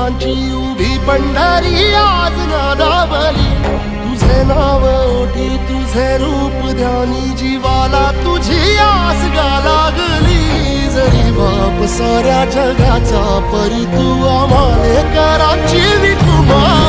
विठुरांची उभी पंढरी आज नादावली, तुझे नाव ओठी तुझे रूप ध्यानी, जीवाला तुझी आस गा लागली. जरी बाप साऱ्या जगाचा परी तू आम्हाले कराची विठुमा.